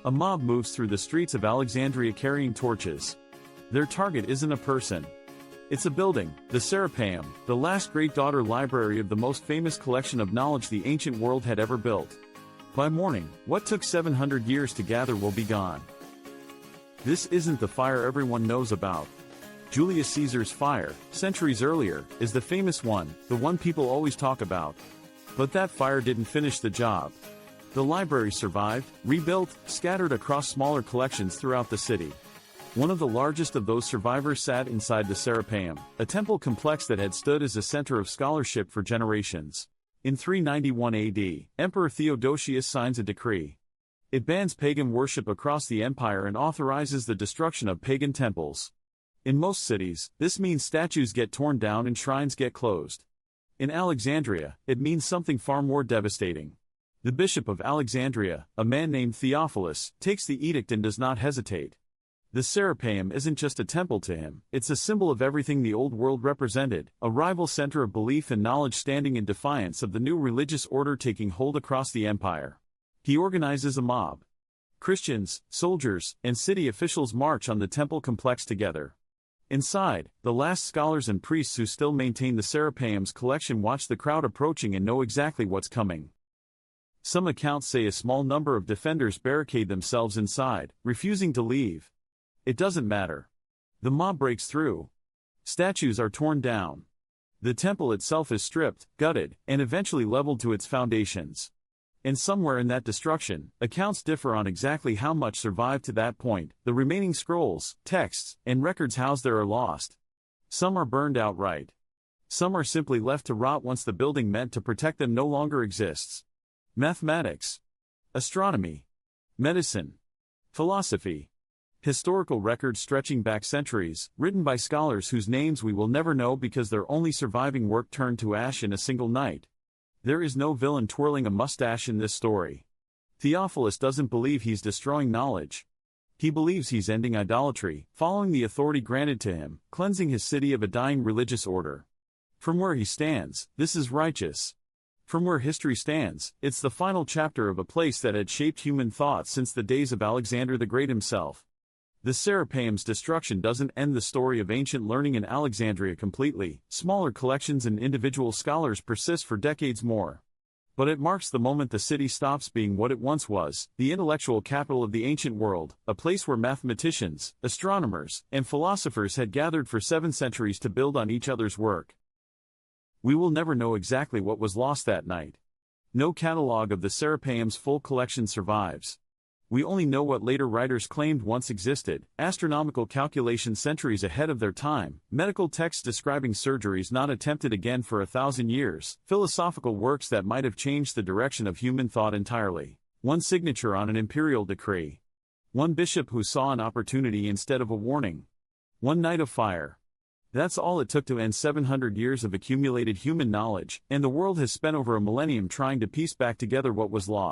A mob moves through the streets of Alexandria carrying torches. Their target isn't a person. It's a building, the Serapeum, the last great daughter library of the most famous collection of knowledge the ancient world had ever built. By morning, what took 700 years to gather will be gone. This isn't the fire everyone knows about. Julius Caesar's fire, centuries earlier, is the famous one, the one people always talk about. But that fire didn't finish the job. The library survived, rebuilt, scattered across smaller collections throughout the city. One of the largest of those survivors sat inside the Serapeum, a temple complex that had stood as a center of scholarship for generations. In 391 AD, Emperor Theodosius signs a decree. It bans pagan worship across the empire and authorizes the destruction of pagan temples. In most cities, this means statues get torn down and shrines get closed. In Alexandria, it means something far more devastating. The bishop of Alexandria, a man named Theophilus, takes the edict and does not hesitate. The Serapeum isn't just a temple to him, it's a symbol of everything the old world represented, a rival center of belief and knowledge standing in defiance of the new religious order taking hold across the empire. He organizes a mob. Christians, soldiers, and city officials march on the temple complex together. Inside, the last scholars and priests who still maintain the Serapeum's collection watch the crowd approaching and know exactly what's coming. Some accounts say a small number of defenders barricade themselves inside, refusing to leave. It doesn't matter. The mob breaks through. Statues are torn down. The temple itself is stripped, gutted, and eventually leveled to its foundations. And somewhere in that destruction, accounts differ on exactly how much survived to that point. The remaining scrolls, texts, and records housed there are lost. Some are burned outright. Some are simply left to rot once the building meant to protect them no longer exists. Mathematics, astronomy, medicine, philosophy, historical records stretching back centuries, written by scholars whose names we will never know because their only surviving work turned to ash in a single night. There is no villain twirling a mustache in this story. Theophilus doesn't believe he's destroying knowledge. He believes he's ending idolatry, following the authority granted to him, cleansing his city of a dying religious order. From where he stands, this is righteous. From where history stands, it's the final chapter of a place that had shaped human thought since the days of Alexander the Great himself. The Serapeum's destruction doesn't end the story of ancient learning in Alexandria completely. Smaller collections and individual scholars persist for decades more. But it marks the moment the city stops being what it once was, the intellectual capital of the ancient world, a place where mathematicians, astronomers, and philosophers had gathered for 7 centuries to build on each other's work. We will never know exactly what was lost that night. No catalogue of the Serapeum's full collection survives. We only know what later writers claimed once existed: astronomical calculations centuries ahead of their time, medical texts describing surgeries not attempted again for 1,000 years, philosophical works that might have changed the direction of human thought entirely, one signature on an imperial decree, one bishop who saw an opportunity instead of a warning, one night of fire. That's all it took to end 700 years of accumulated human knowledge, and the world has spent over a millennium trying to piece back together what was lost.